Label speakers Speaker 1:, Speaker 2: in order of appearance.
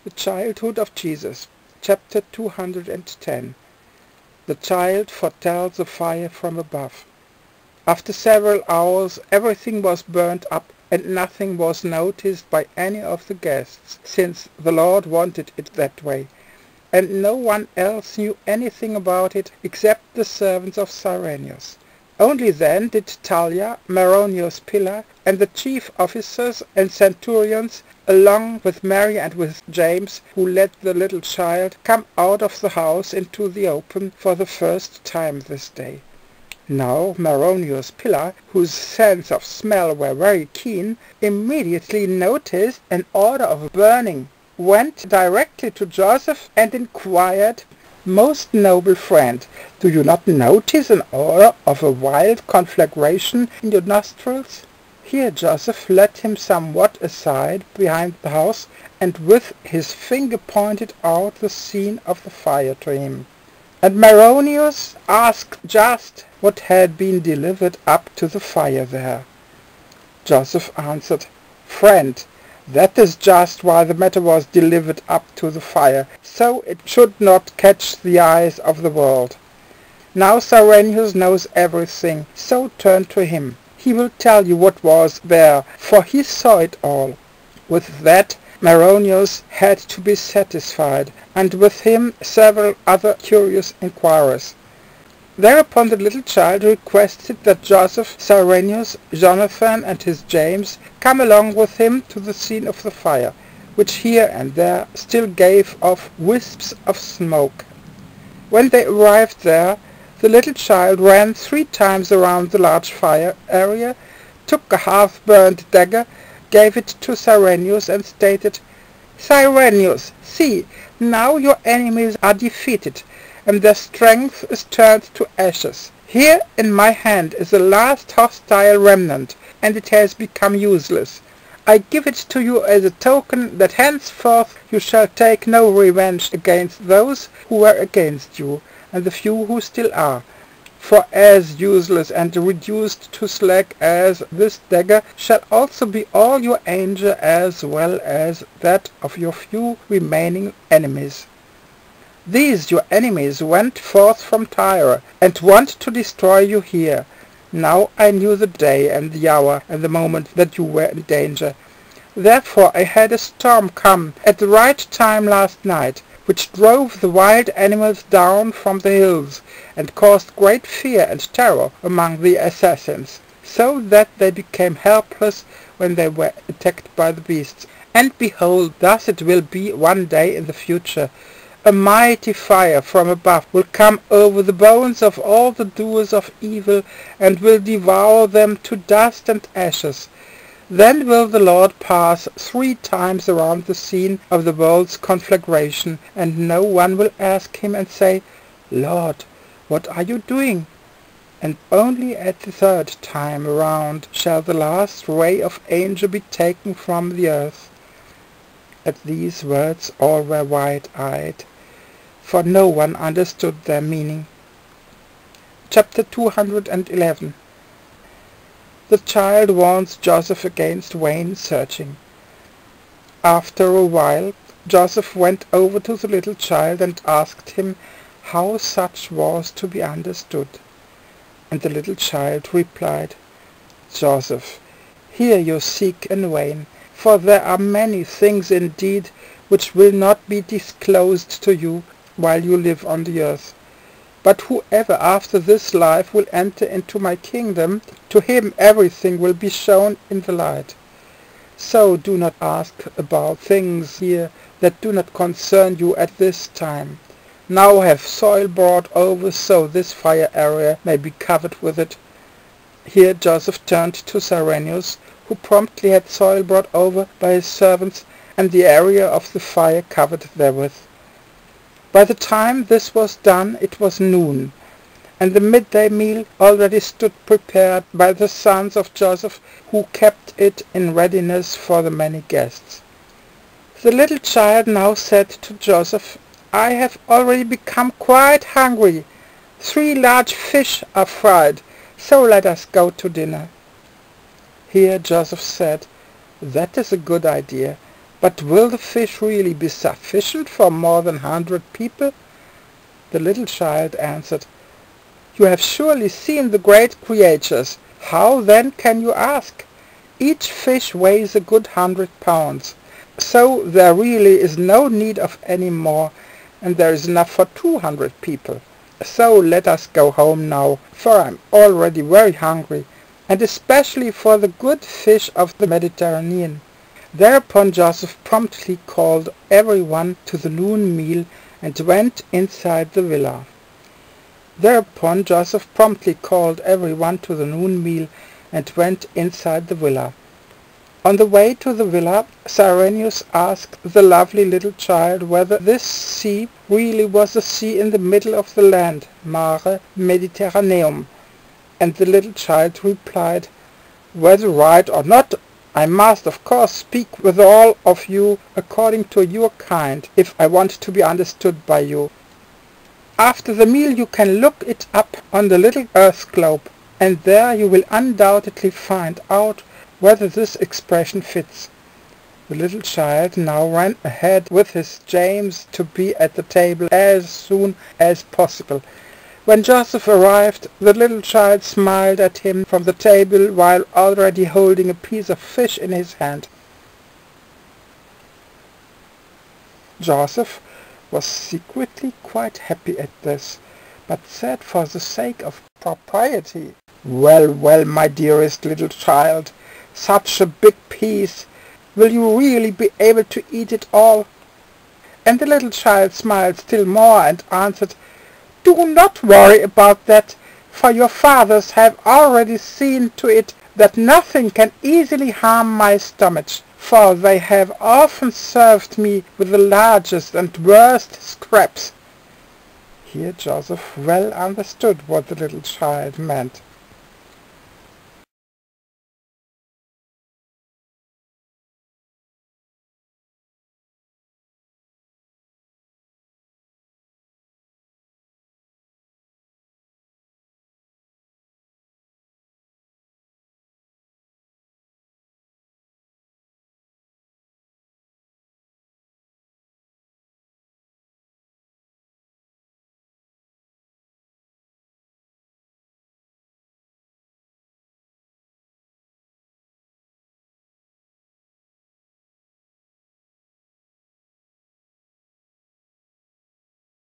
Speaker 1: The Childhood of Jesus, Chapter 210. The child foretells the fire from above. After several hours everything was burnt up, and nothing was noticed by any of the guests, since the Lord wanted it that way, and no one else knew anything about it except the servants of Cyrenius. Only then did Talia, Maronio's pillar, and the chief officers and centurions, along with Mary and with James, who led the little child, come out of the house into the open for the first time this day. Now Maronio's pillar, whose sense of smell were very keen, immediately noticed an order of burning, went directly to Joseph and inquired, "Most noble friend, do you not notice an odor of a wild conflagration in your nostrils?" Here Joseph led him somewhat aside behind the house, and with his finger pointed out the scene of the fire to him. And Maronius asked just what had been delivered up to the fire there. Joseph answered, "Friend, that is just why the matter was delivered up to the fire, so it should not catch the eyes of the world. Now Cyrenius knows everything, so turn to him. He will tell you what was there, for he saw it all." With that Maronius had to be satisfied, and with him several other curious inquirers. Thereupon the little child requested that Joseph, Cyrenius, Jonathan, and his James come along with him to the scene of the fire, which here and there still gave off wisps of smoke. When they arrived there, the little child ran 3 times around the large fire area, took a half-burned dagger, gave it to Cyrenius, and stated, "Cyrenius, see, now your enemies are defeated, and their strength is turned to ashes. Here in my hand is the last hostile remnant, and it has become useless. I give it to you as a token that henceforth you shall take no revenge against those who were against you, and the few who still are. For as useless and reduced to slag as this dagger shall also be all your anger as well as that of your few remaining enemies. These your enemies went forth from Tyre, and want to destroy you here. Now I knew the day and the hour and the moment that you were in danger. Therefore I had a storm come at the right time last night, which drove the wild animals down from the hills, and caused great fear and terror among the assassins, so that they became helpless when they were attacked by the beasts. And behold, thus it will be one day in the future. A mighty fire from above will come over the bones of all the doers of evil, and will devour them to dust and ashes. Then will the Lord pass 3 times around the scene of the world's conflagration, and no one will ask him and say, 'Lord, what are you doing?' And only at the 3rd time around shall the last ray of anger be taken from the earth." At these words all were wide-eyed, for no one understood their meaning. Chapter 211. The child warns Joseph against vain searching. After a while Joseph went over to the little child and asked him how such was to be understood. And the little child replied, "Joseph, here you seek in vain, for there are many things indeed which will not be disclosed to you while you live on the earth. But whoever after this life will enter into my kingdom, to him everything will be shown in the light. So do not ask about things here that do not concern you at this time. Now have soil brought over, so this fire area may be covered with it." Here Joseph turned to Cyrenius, who promptly had soil brought over by his servants, and the area of the fire covered therewith. By the time this was done it was noon, and the midday meal already stood prepared by the sons of Joseph, who kept it in readiness for the many guests. The little child now said to Joseph, "I have already become quite hungry. 3 large fish are fried, so let us go to dinner." Here Joseph said, "That is a good idea. But will the fish really be sufficient for more than 100 people? The little child answered, You have surely seen the great creatures. How then can you ask? Each fish weighs a good 100 pounds. So there really is no need of any more, and there is enough for 200 people. So let us go home now, for I am already very hungry, and especially for the good fish of the Mediterranean. Thereupon Joseph promptly called everyone to the noon meal and went inside the villa. Thereupon Joseph promptly called everyone to the noon meal and went inside the villa. On the way to the villa, Therion asked the lovely little child whether this sea really was a sea in the middle of the land, Mare Mediterraneum, and the little child replied, Whether right or not, I must of course speak with all of you according to your kind, if I want to be understood by you. After the meal you can look it up on the little earth globe, and there you will undoubtedly find out whether this expression fits. The little child now ran ahead with his James to be at the table as soon as possible. When Joseph arrived, the little child smiled at him from the table while already holding a piece of fish in his hand. Joseph was secretly quite happy at this, but said for the sake of propriety, Well, well, my dearest little child, such a big piece! Will you really be able to eat it all? And the little child smiled still more and answered, Do not worry about that, for your fathers have already seen to it that nothing can easily harm my stomach, for they have often served me with the largest and worst scraps. Here Joseph well understood what the little child meant.